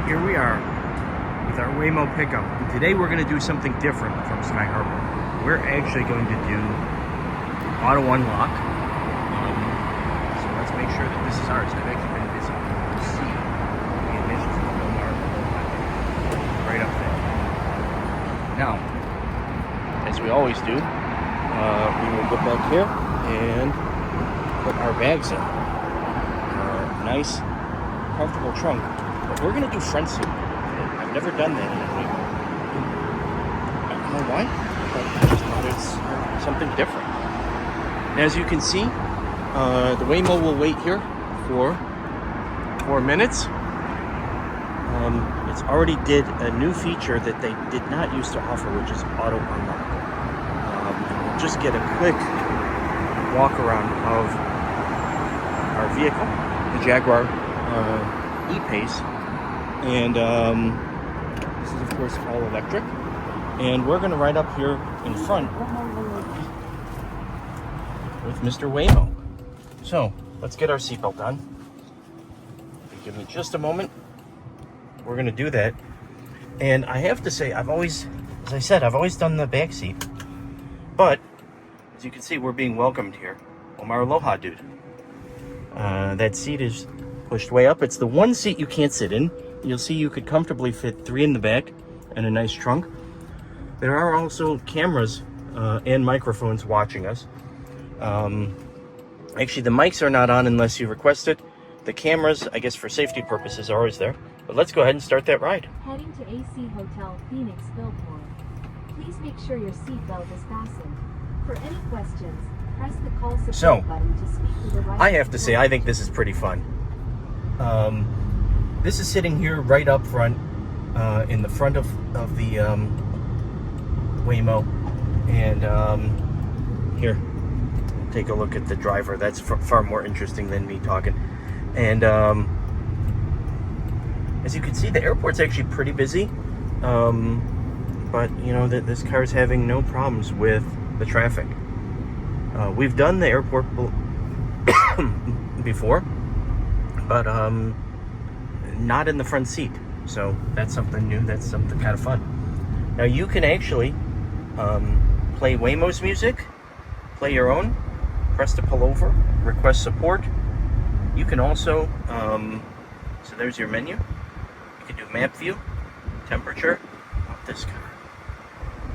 Here we are with our Waymo pickup. And today we're going to do something different from Sky Harbor. We're actually going to do auto unlock. So let's make sure that this is ours. I've actually been busy. You see the emissions of Omar right up there. Now, as we always do, we will get back here and put our bags in. Our nice, comfortable trunk. But we're going to do front seat. I've never done that in a Waymo. I don't know why, but I just thought it's something different. And as you can see, the Waymo will wait here for 4 minutes. It's already did a new feature that they did not used to offer, which is auto unlock. And we'll just get a quick walk around of our vehicle, the Jaguar E-Pace. And this is, of course, all electric. And we're going to ride up here in front with Mr. Waymo. So, let's get our seatbelt on. If you give me just a moment, we're going to do that. And I have to say, I've always done the back seat. But, as you can see, we're being welcomed here. Omar Aloha, dude. That seat is pushed way up. It's the one seat you can't sit in. You'll see you could comfortably fit 3 in the back and a nice trunk. There are also cameras and microphones watching us. Actually, the mics are not on unless you request it. The cameras, I guess for safety purposes, are always there. But let's go ahead and start that ride. Heading to AC Hotel Phoenix Billboard. Please make sure your seatbelt is fastened. For any questions, press the call support button to speak to the right. I have to say, I think this is pretty fun. This is sitting here right up front, in the front of the Waymo. And here, take a look at the driver. That's far more interesting than me talking. And as you can see, the airport's actually pretty busy. But, you know, this car is having no problems with the traffic. We've done the airport before, but not in the front seat. So that's something new. That's something kind of fun. Now you can actually play Waymo's music, play your own, press to pull over, request support. You can also, so there's your menu. You can do map view, temperature of this car.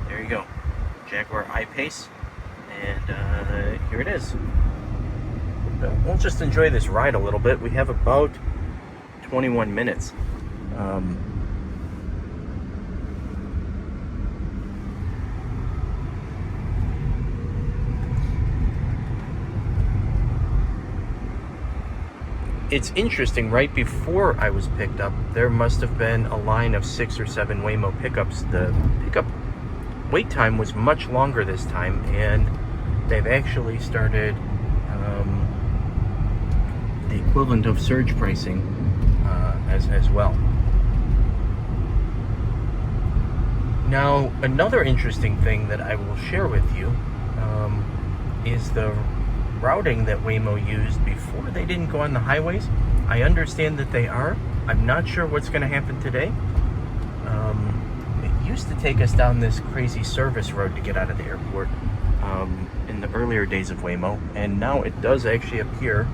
There you go, Jaguar I-Pace, and here it is. We'll just enjoy this ride a little bit. We have about 21 minutes. It's interesting, right before I was picked up, there must have been a line of 6 or 7 Waymo pickups. The pickup wait time was much longer this time, and they've actually started the equivalent of surge pricing as well. Now, another interesting thing that I will share with you is the routing that Waymo used before they didn't go on the highways. I understand that they are. I'm not sure what's going to happen today. It used to take us down this crazy service road to get out of the airport in the earlier days of Waymo, and now it does actually appear.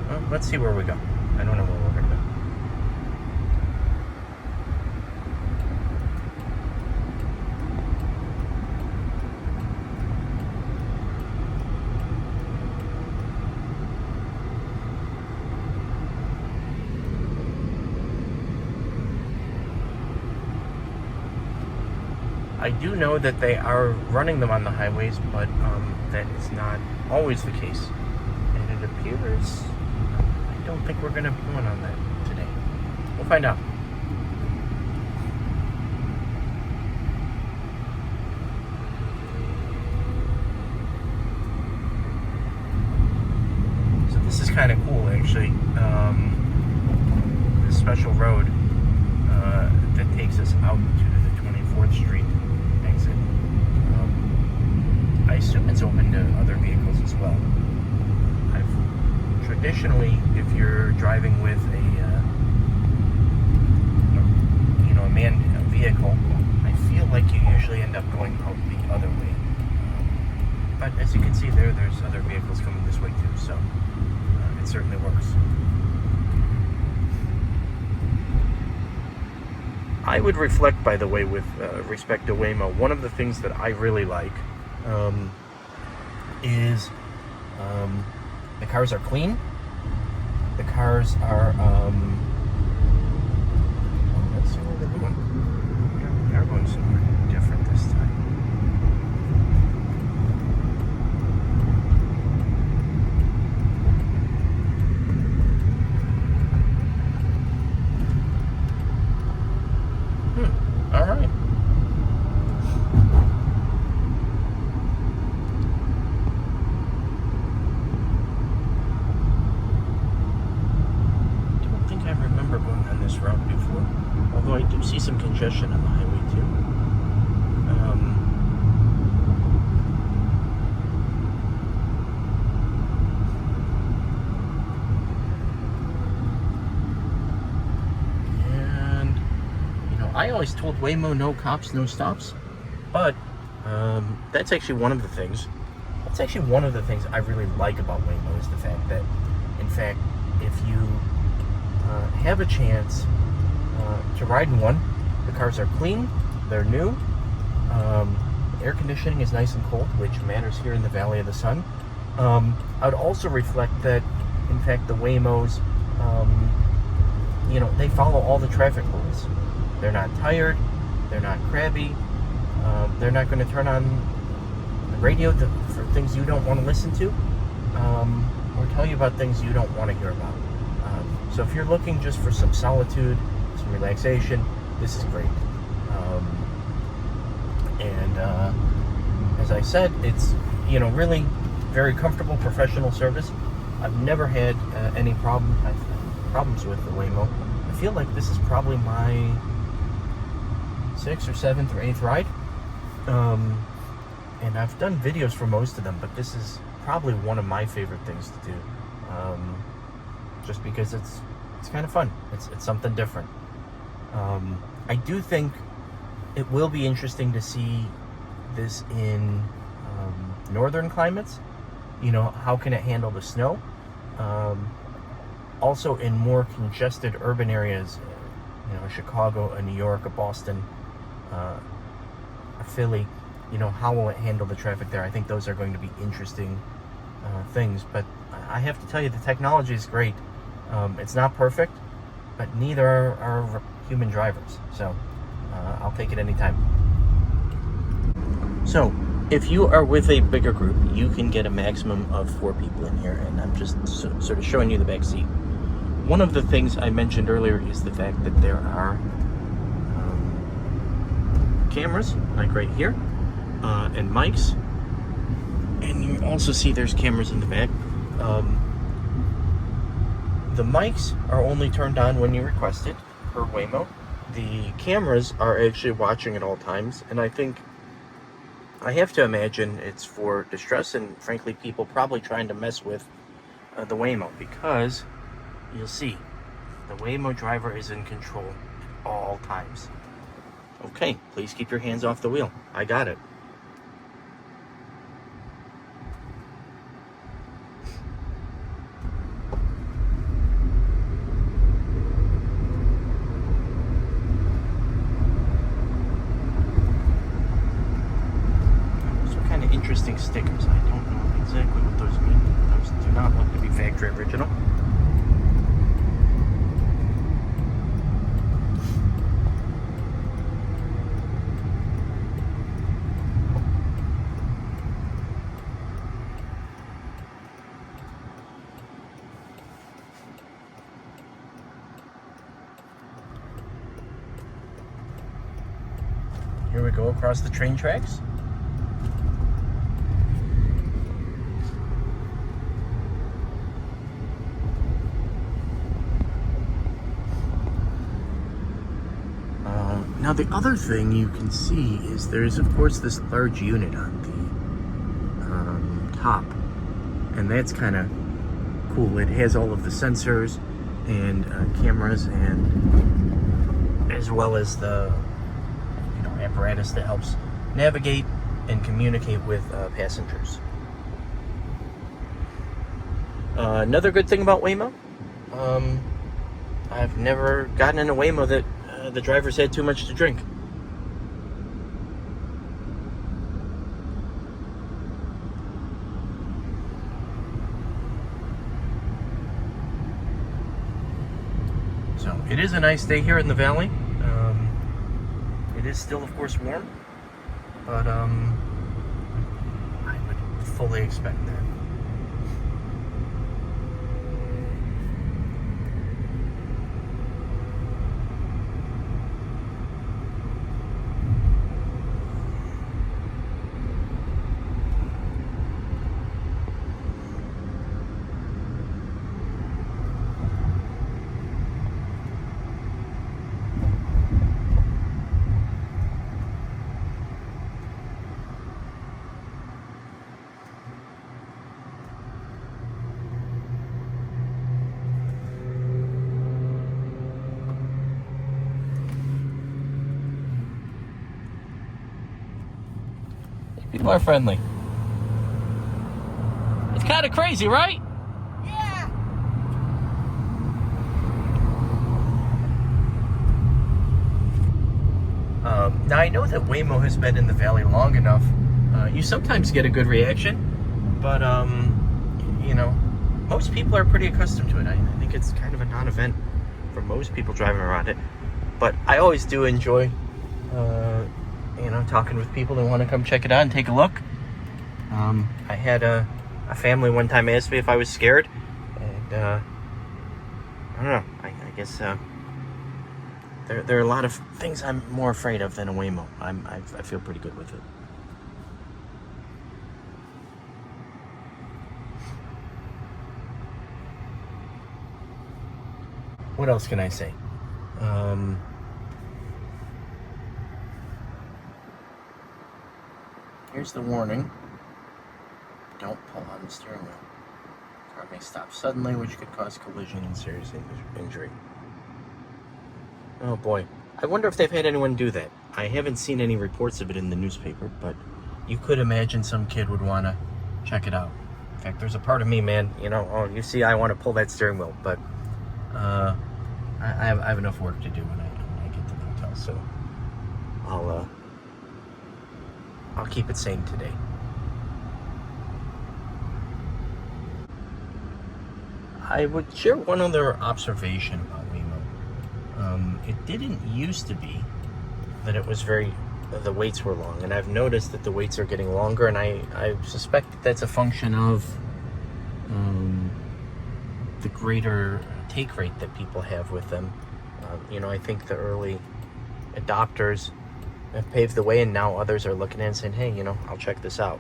Well, let's see where we go. I don't know where we're going to go. I do know that they are running them on the highways, but that is not always the case. And it appears, I don't think we're going to be going on that today. We'll find out. So this is kind of cool, actually. This special road that takes us out to the 24th Street exit. I assume it's open to other vehicles as well. I've traditionally, if you're driving with a manned vehicle, I feel like you usually end up going out the other way. But as you can see there's other vehicles coming this way too, so it certainly works. I would reflect, by the way, with respect to Waymo, one of the things that I really like is the cars are clean. The cars are, let's see what they're doing. They're going somewhere different this time. All right. Don't think I remember going on this route before, although I do see some congestion on the highway too. I always told Waymo no cops, no stops, but that's actually one of the things. That's actually one of the things I really like about Waymo is the fact that, in fact, if you have a chance to ride in one, the cars are clean, they're new, air conditioning is nice and cold, which matters here in the Valley of the Sun. I would also reflect that, in fact, the Waymos, they follow all the traffic rules. They're not tired, they're not crabby, they're not going to turn on the radio for things you don't want to listen to, or tell you about things you don't want to hear about. So if you're looking just for some solitude, some relaxation, this is great. As I said, it's really very comfortable, professional service. I've never had any problems with the Waymo. I feel like this is probably my 6th or 7th or 8th ride, and I've done videos for most of them, but this is probably one of my favorite things to do, just because it's kind of fun. It's something different. I do think it will be interesting to see this in northern climates. How can it handle the snow? Also in more congested urban areas, Chicago, a New York, a Boston, a Philly, how will it handle the traffic there? I think those are going to be interesting things, but I have to tell you, the technology is great. It's not perfect, but neither are human drivers, so I'll take it anytime. So, if you are with a bigger group, you can get a maximum of 4 people in here, and I'm just sort of showing you the back seat. One of the things I mentioned earlier is the fact that there are cameras, like right here, and mics, and you also see there's cameras in the back. The mics are only turned on when you request it, per Waymo. The cameras are actually watching at all times, and I have to imagine it's for distress and, frankly, people probably trying to mess with the Waymo, because you'll see the Waymo driver is in control at all times. Okay, please keep your hands off the wheel. I got it. Those are kind of interesting stickers. I don't know exactly what those mean. Those do not look to be factory original. Here we go across the train tracks. Now the other thing you can see is there's of course this large unit on the top, and that's kind of cool. It has all of the sensors and cameras, and as well as the apparatus that helps navigate and communicate with passengers. Another good thing about Waymo, I've never gotten in a Waymo that the drivers had too much to drink. So it is a nice day here in the valley. It is still, of course, warm, but I would fully expect that. People are friendly. It's kind of crazy, right? Yeah. Now I know that Waymo has been in the valley long enough. You sometimes get a good reaction, but most people are pretty accustomed to it. I think it's kind of a non-event for most people driving around it. But I always do enjoy, talking with people that want to come check it out and take a look. I had a family one time ask me if I was scared, and I don't know. I guess there are a lot of things I'm more afraid of than a Waymo. I feel pretty good with it. What else can I say? Here's the warning. Don't pull on the steering wheel. Car may stop suddenly, which could cause collision and serious injury. Oh boy. I wonder if they've had anyone do that. I haven't seen any reports of it in the newspaper, but you could imagine some kid would want to check it out. In fact, there's a part of me, man, you see I want to pull that steering wheel, but I have enough work to do when I get to the hotel, so I'll keep it sane today. I would share one other observation about Waymo. It didn't used to be that it was the waits were long, and I've noticed that the waits are getting longer, and I suspect that that's a function of the greater take rate that people have with them. I think the early adopters have paved the way, and now others are looking at it and saying, hey, I'll check this out.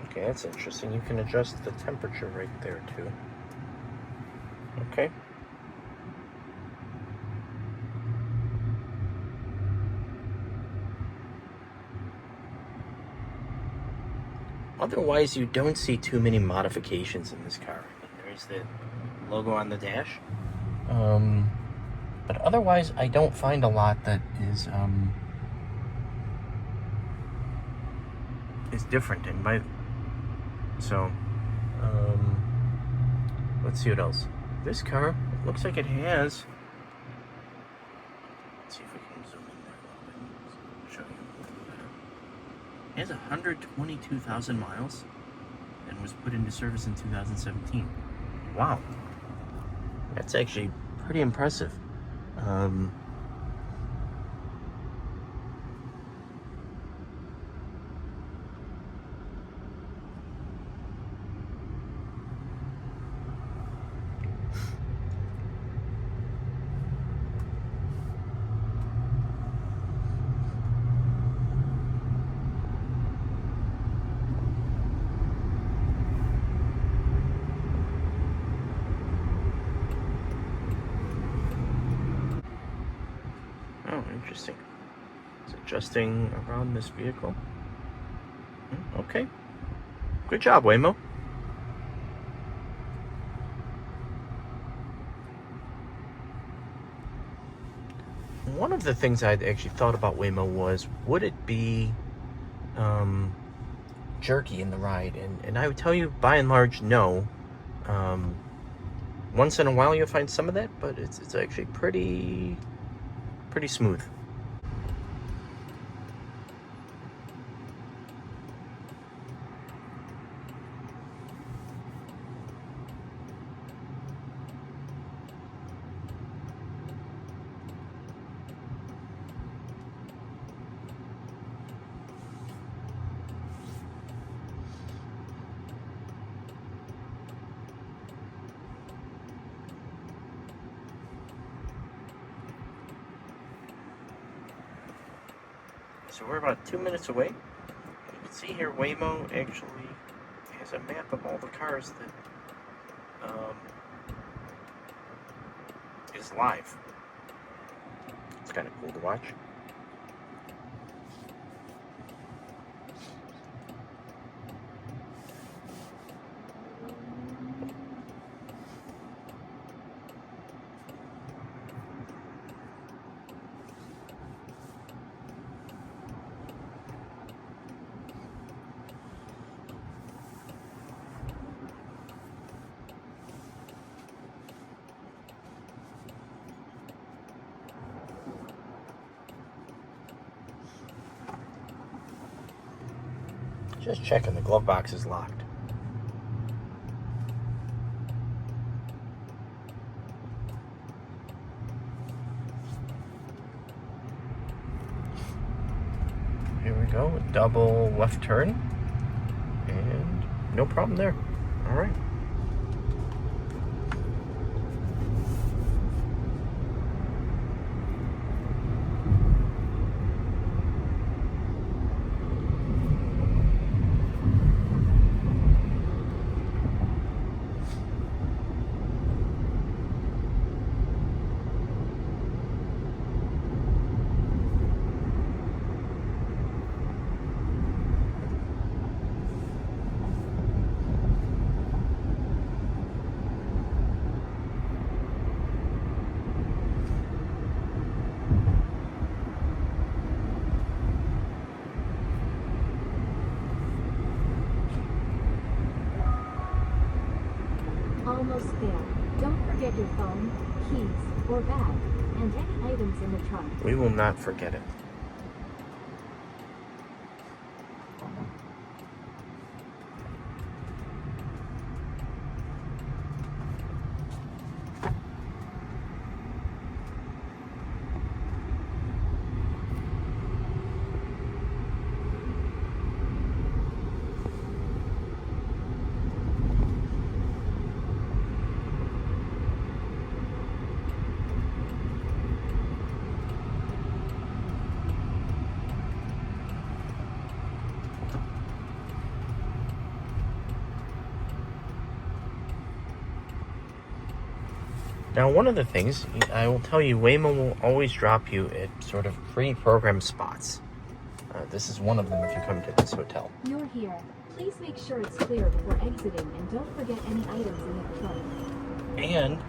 Okay, that's interesting. You can adjust the temperature right there, too. Okay. Otherwise, you don't see too many modifications in this car. There's the logo on the dash. But otherwise, I don't find a lot that is different in my... So, let's see what else. This car looks like it has... Let's see if we can zoom in there a little bit. Show you a little better. It has 122,000 miles and was put into service in 2017. Wow. That's actually pretty impressive. Oh, interesting. It's adjusting around this vehicle. Okay. Good job, Waymo. One of the things I'd actually thought about Waymo was, would it be jerky in the ride? And I would tell you, by and large, no. Once in a while you'll find some of that, but it's actually pretty smooth. So we're about 2 minutes away. You can see here Waymo actually has a map of all the cars that is live. It's kind of cool to watch. Just checking, the glove box is locked. Here we go, a double left turn, and no problem there. All right. Almost there. Don't forget your phone, keys, or bag, and any items in the trunk. We will not forget it. Now, one of the things, I will tell you, Waymo will always drop you at sort of pre-programmed spots. This is one of them if you come to this hotel. You're here. Please make sure it's clear before exiting, and don't forget any items in the trunk. And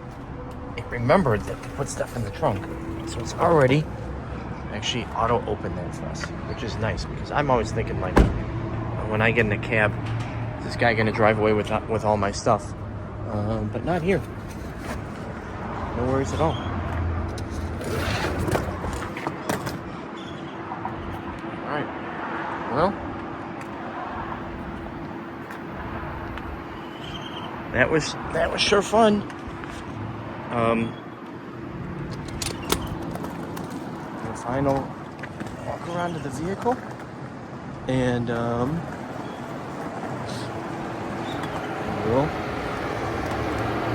it remembered that to put stuff in the trunk. So it's already actually auto-open there for us, which is nice, because I'm always thinking, like, when I get in a cab, is this guy going to drive away with all my stuff? But not here. No worries at all. Alright. Well, that was sure fun. The final walk around to the vehicle. And we'll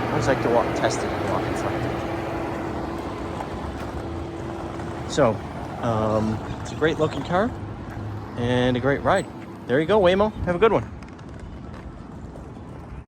I always like to test it and walk in front of it. So, it's a great looking car and a great ride. There you go, Waymo. Have a good one.